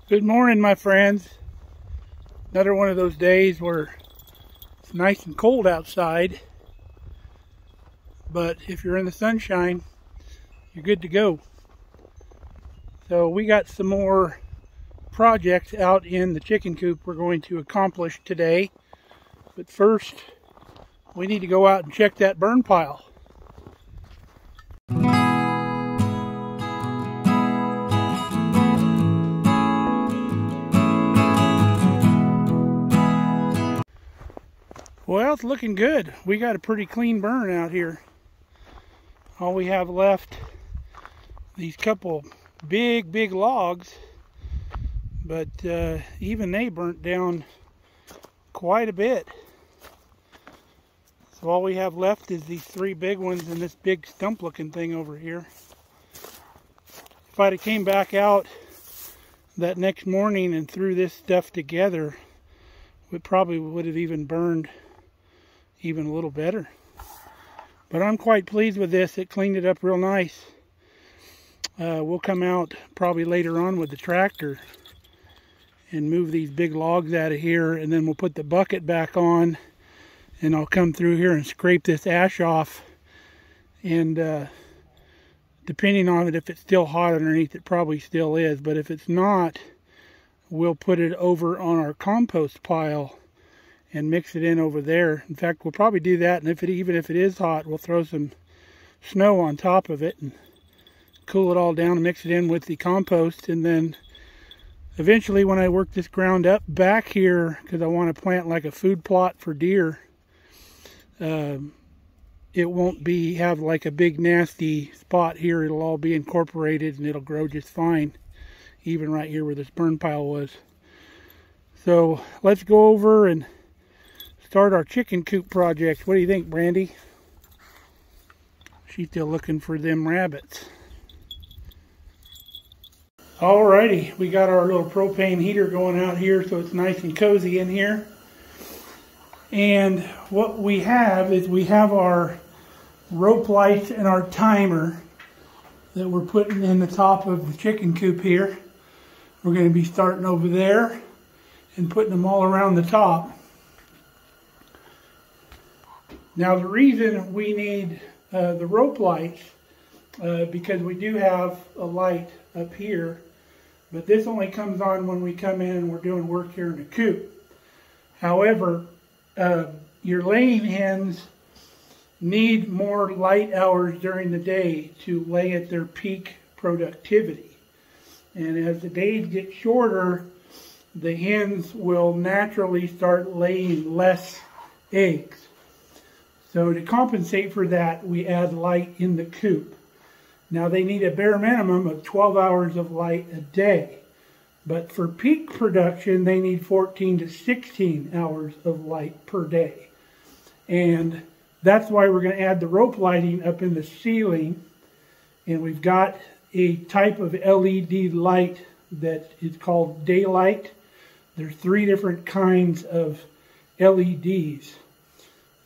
Good morning, my friends. Another one of those days where it's nice and cold outside, but if you're in the sunshine, you're good to go. So we got some more projects out in the chicken coop we're going to accomplish today. But first, we need to go out and check that burn pile. Well, it's looking good. We got a pretty clean burn out here. All we have left, these couple big logs, but even they burnt down quite a bit. So all we have left is these three big ones and this big stump looking thing over here. If I'd have came back out that next morning and threw this stuff together, it probably would have even burned even a little better. But I'm quite pleased with this. It cleaned it up real nice. We'll come out probably later on with the tractor and move these big logs out of here, and then we'll put the bucket back on, and I'll come through here and scrape this ash off, and depending on it, if it's still hot underneath, it probably still is, but if it's not, we'll put it over on our compost pile and mix it in over there. In fact, we'll probably do that, and even if it is hot, we'll throw some snow on top of it and cool it all down and mix it in with the compost. And then eventually, when I work this ground up back here, because I want to plant like a food plot for deer, it won't have like a big nasty spot here. It'll all be incorporated and it'll grow just fine, even right here where this burn pile was. So let's go over and start our chicken coop project. What do you think, Brandy? She's still looking for them rabbits. Alrighty, we got our little propane heater going out here, so it's nice and cozy in here. And what we have is we have our rope lights and our timer that we're putting in the top of the chicken coop here. We're going to be starting over there and putting them all around the top. Now the reason we need the rope lights, because we do have a light up here, but this only comes on when we come in and we're doing work here in the coop. However, your laying hens need more light hours during the day to lay at their peak productivity. And as the days get shorter, the hens will naturally start laying less eggs. So to compensate for that, we add light in the coop. Now they need a bare minimum of 12 hours of light a day. But for peak production, they need 14 to 16 hours of light per day. And that's why we're going to add the rope lighting up in the ceiling. And we've got a type of LED light that is called daylight. There's 3 different kinds of LEDs.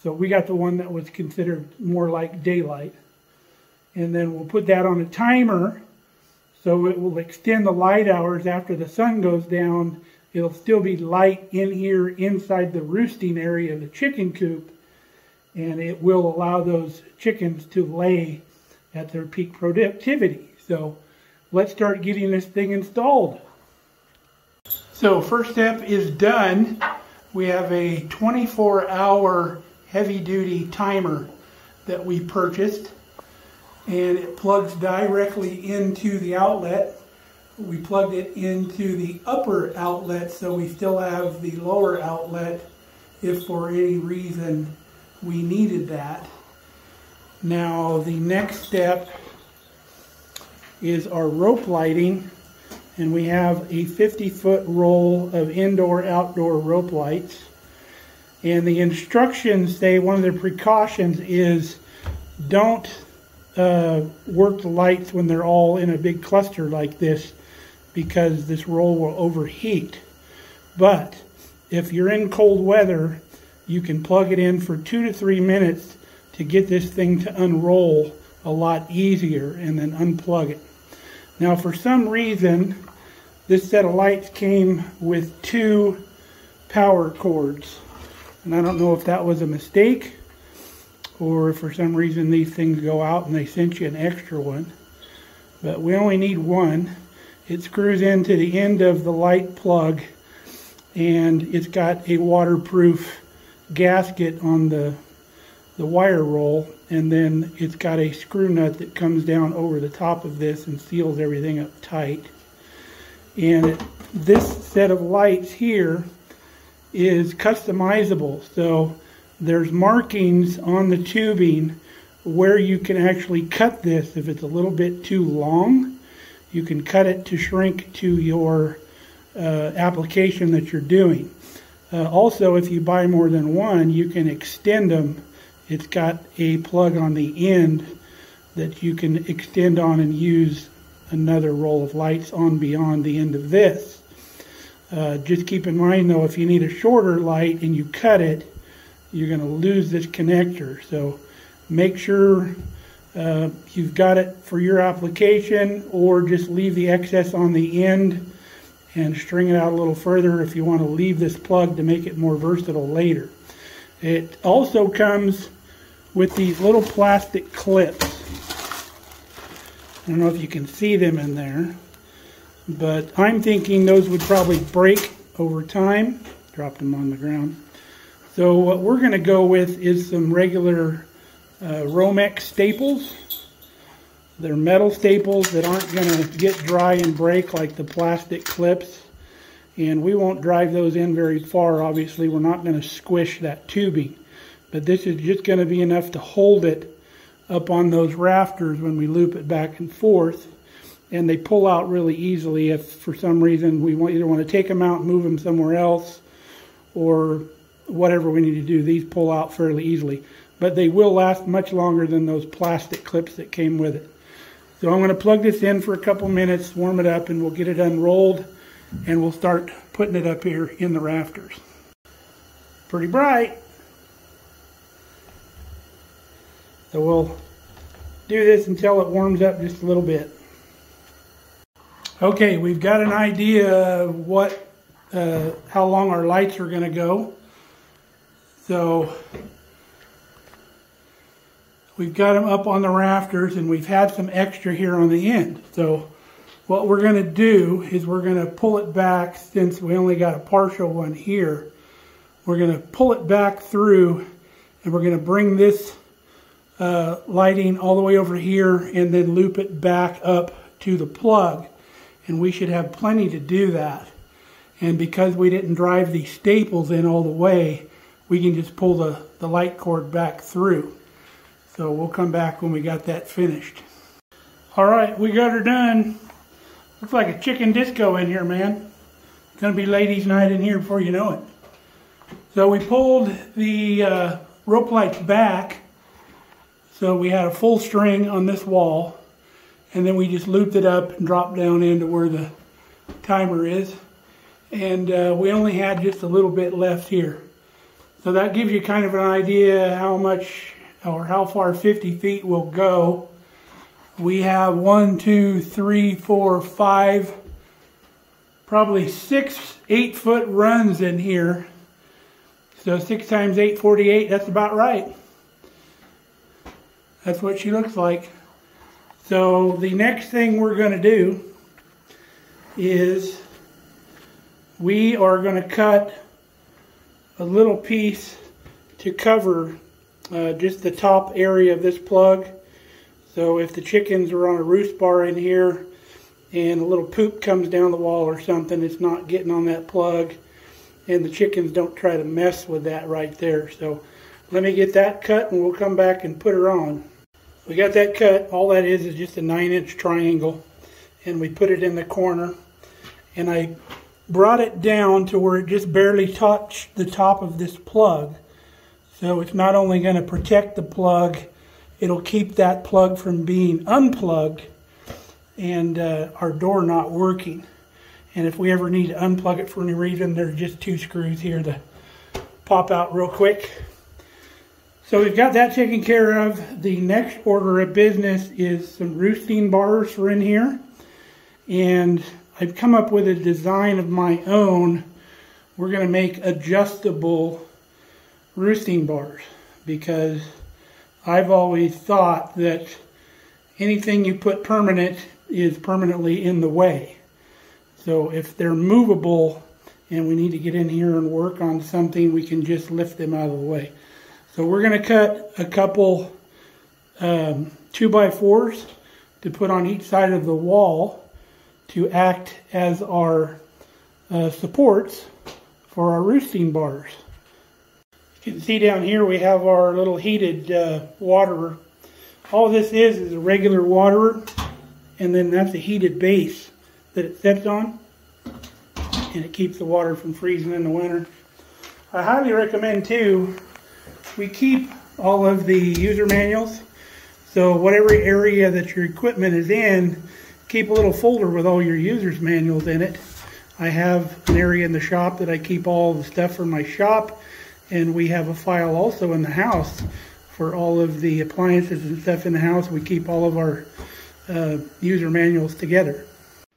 So we got the one that was considered more like daylight. And then we'll put that on a timer, so it will extend the light hours after the sun goes down. It'll still be light in here inside the roosting area of the chicken coop, and it will allow those chickens to lay at their peak productivity. So let's start getting this thing installed. So first step is done. We have a 24-hour heavy-duty timer that we purchased, and it plugs directly into the outlet. We plugged it into the upper outlet, so we still have the lower outlet if for any reason we needed that. Now the next step is our rope lighting, and we have a 50-foot roll of indoor-outdoor rope lights. And the instructions say one of the precautions is don't work the lights when they're all in a big cluster like this, because this roll will overheat. But if you're in cold weather, you can plug it in for 2 to 3 minutes to get this thing to unroll a lot easier, and then unplug it. Now for some reason, this set of lights came with 2 power cords. And I don't know if that was a mistake or if for some reason these things go out and they sent you an extra one. But we only need one. It screws into the end of the light plug, and it's got a waterproof gasket on the wire roll, and then it's got a screw nut that comes down over the top of this and seals everything up tight. And this set of lights here is customizable, so there's markings on the tubing where you can actually cut this. If it's a little bit too long, you can cut it to shrink to your application that you're doing. Also, if you buy more than one, you can extend them. It's got a plug on the end that you can extend on and use another roll of lights on beyond the end of this. Just keep in mind though, if you need a shorter light and you cut it, you're going to lose this connector. So make sure you've got it for your application, or just leave the excess on the end and string it out a little further if you want to leave this plug to make it more versatile later. It also comes with these little plastic clips. I don't know if you can see them in there, but I'm thinking those would probably break over time. Drop them on the ground. So what we're going to go with is some regular Romex staples. They're metal staples that aren't going to get dry and break like the plastic clips. And we won't drive those in very far. Obviously, we're not going to squish that tubing. But this is just going to be enough to hold it up on those rafters when we loop it back and forth. And they pull out really easily if for some reason we either want to take them out and move them somewhere else, or whatever we need to do. These pull out fairly easily. But they will last much longer than those plastic clips that came with it. So I'm going to plug this in for a couple minutes, warm it up, and we'll get it unrolled, and we'll start putting it up here in the rafters. Pretty bright. So we'll do this until it warms up just a little bit. Okay, we've got an idea of how long our lights are going to go. So we've got them up on the rafters, and we've had some extra here on the end. So what we're going to do is we're going to pull it back. Since we only got a partial one here, we're going to pull it back through, and we're going to bring this lighting all the way over here and then loop it back up to the plug. And we should have plenty to do that. And because we didn't drive these staples in all the way, we can just pull the light cord back through. So we'll come back when we got that finished. All right, we got her done. Looks like a chicken disco in here, man. It's gonna be ladies' night in here before you know it. So we pulled the rope lights back. So we had a full string on this wall, and then we just looped it up and dropped down into where the timer is. And we only had just a little bit left here. So that gives you kind of an idea how much or how far 50 feet will go. We have 1, 2, 3, 4, 5, probably 6 8-foot runs in here. So 6 times 8, 48, that's about right. That's what she looks like. So the next thing we're going to do is we are going to cut a little piece to cover just the top area of this plug. So if the chickens are on a roost bar in here and a little poop comes down the wall or something, it's not getting on that plug, and the chickens don't try to mess with that right there. So let me get that cut and we'll come back and put her on. We got that cut. All that is just a 9-inch triangle, and we put it in the corner, and I brought it down to where it just barely touched the top of this plug. So it's not only going to protect the plug, it'll keep that plug from being unplugged and our door not working. And if we ever need to unplug it for any reason, there's just 2 screws here to pop out real quick. So we've got that taken care of. The next order of business is some roosting bars for in here. And I've come up with a design of my own. We're going to make adjustable roosting bars, because I've always thought that anything you put permanent is permanently in the way. So if they're movable and we need to get in here and work on something, we can just lift them out of the way. So we're going to cut a couple 2x4s to put on each side of the wall to act as our supports for our roosting bars. You can see down here we have our little heated waterer. All this is a regular waterer, and then that's a heated base that it sets on, and it keeps the water from freezing in the winter. I highly recommend too, we keep all of the user manuals. So whatever area that your equipment is in, keep a little folder with all your user's manuals in it. I have an area in the shop that I keep all the stuff for my shop, and we have a file also in the house for all of the appliances and stuff in the house. We keep all of our user manuals together.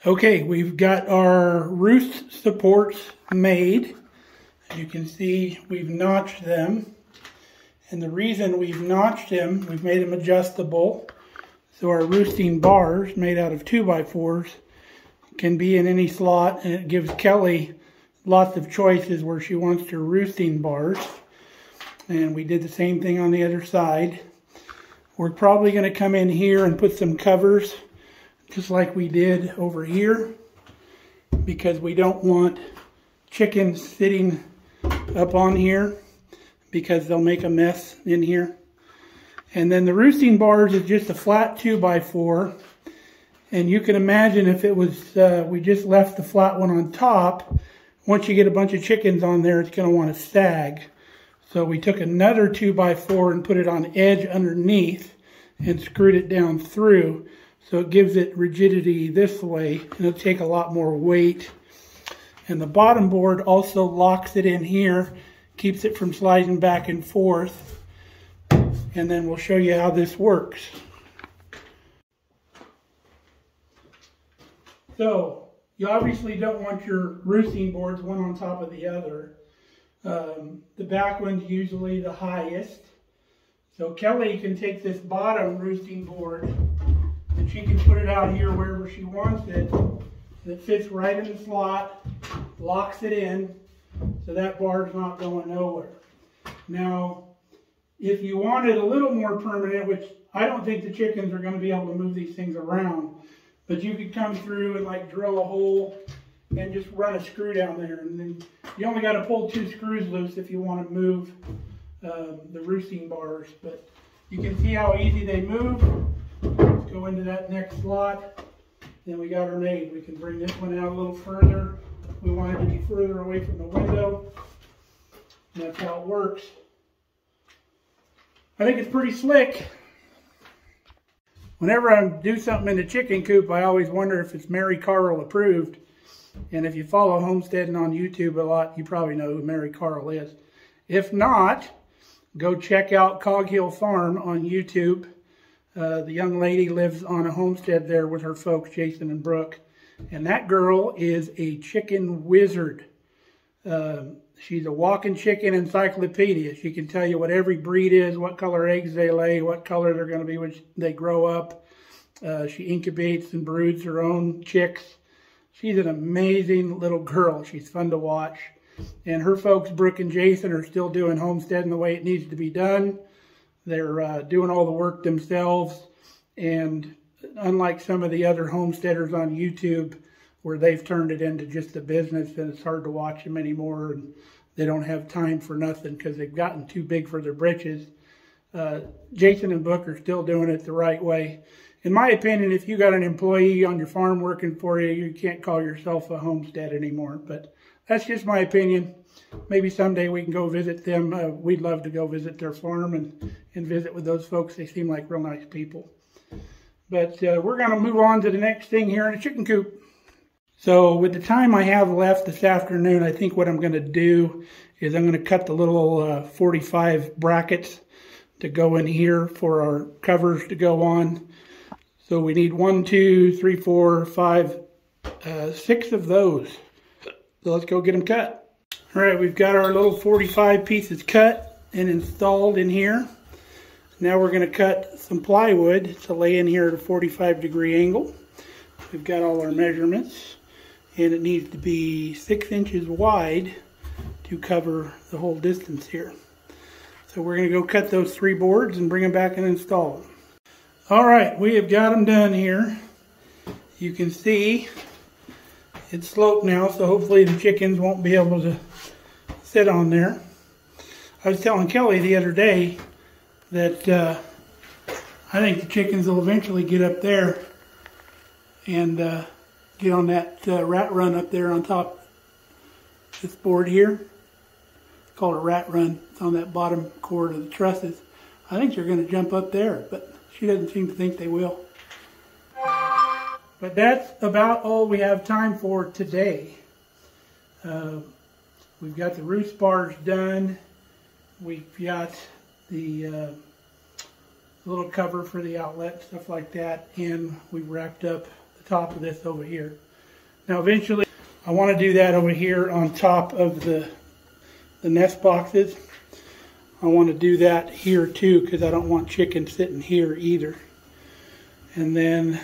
Okay, we've got our Roost Supports made. As you can see, we've notched them. And the reason we've notched them, we've made them adjustable. So our roosting bars, made out of 2x4s, can be in any slot, and it gives Kelly lots of choices where she wants her roosting bars. And we did the same thing on the other side. We're probably going to come in here and put some covers, just like we did over here, because we don't want chickens sitting up on here, because they'll make a mess in here. And then the roosting bars is just a flat 2x4. And you can imagine if it was, we just left the flat one on top, once you get a bunch of chickens on there, it's going to want to sag. So we took another 2x4 and put it on edge underneath and screwed it down through. So it gives it rigidity this way, and it'll take a lot more weight. And the bottom board also locks it in here, keeps it from sliding back and forth. And then we'll show you how this works. So you obviously don't want your roosting boards one on top of the other. The back one's usually the highest. So Kelly can take this bottom roosting board and she can put it out here wherever she wants it. And it fits right in the slot, locks it in, so that bar's not going nowhere. Now, if you want it a little more permanent, which I don't think the chickens are going to be able to move these things around, but you could come through and like drill a hole and just run a screw down there, and then you only got to pull 2 screws loose if you want to move the roosting bars. But you can see how easy they move. Let's go into that next slot. Then we got her made. We can bring this one out a little further. We want it to be further away from the window. And that's how it works. I think it's pretty slick. Whenever I do something in the chicken coop, I always wonder if it's Marycarls approved. And if you follow homesteading on YouTube a lot, you probably know who Marycarls is. If not, go check out Cog Hill Farm on YouTube. The young lady lives on a homestead there with her folks, Jason and Brooke. And that girl is a chicken wizard. She's a walking chicken encyclopedia. She can tell you what every breed is, what color eggs they lay, what color they're going to be when they grow up. She incubates and broods her own chicks. She's an amazing little girl. She's fun to watch. And her folks, Brooke and Jason, are still doing homesteading the way it needs to be done. They're doing all the work themselves. And unlike some of the other homesteaders on YouTube, where they've turned it into just a business and it's hard to watch them anymore, and they don't have time for nothing because they've gotten too big for their britches. Jason and Brooke are still doing it the right way. In my opinion, if you got an employee on your farm working for you, you can't call yourself a homestead anymore. But that's just my opinion. Maybe someday we can go visit them. We'd love to go visit their farm and visit with those folks. They seem like real nice people. But we're going to move on to the next thing here in the chicken coop. So with the time I have left this afternoon, I think what I'm going to do is I'm going to cut the little 45 brackets to go in here for our covers to go on. So we need 1, 2, 3, 4, 5 6 of those. So let's go get them cut. All right, we've got our little 45 pieces cut and installed in here. Now we're going to cut some plywood to lay in here at a 45-degree angle. We've got all our measurements, and it needs to be 6 inches wide to cover the whole distance here. So we're going to go cut those 3 boards and bring them back and install them. All right, we have got them done here. You can see it's sloped now, so hopefully the chickens won't be able to sit on there. I was telling Kelly the other day that I think the chickens will eventually get up there and get on that rat run up there on top of this board here. It's called a rat run. It's on that bottom cord of the trusses. I think they're going to jump up there, but she doesn't seem to think they will. But that's about all we have time for today. We've got the roost bars done. We've got the little cover for the outlet, stuff like that, and we wrapped up the top of this over here. Now eventually I want to do that over here on top of the nest boxes. I want to do that here too, because I don't want chickens sitting here either. And then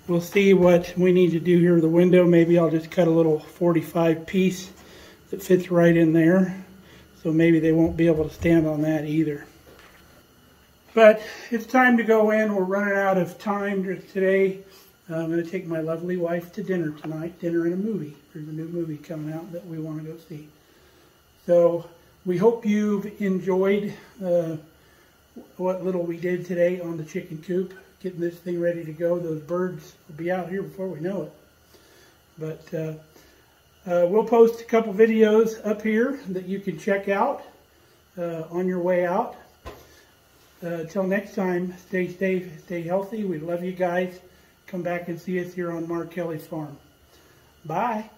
we'll see what we need to do here with the window. Maybe I'll just cut a little 45 piece that fits right in there. So maybe they won't be able to stand on that either. But it's time to go in. We're running out of time today. I'm going to take my lovely wife to dinner tonight. Dinner and a movie. There's a new movie coming out that we want to go see. So we hope you've enjoyed what little we did today on the chicken coop. Getting this thing ready to go. Those birds will be out here before we know it. But we'll post a couple videos up here that you can check out on your way out. Till next time, stay safe, stay healthy. We love you guys. Come back and see us here on Mark Kelly's farm. Bye.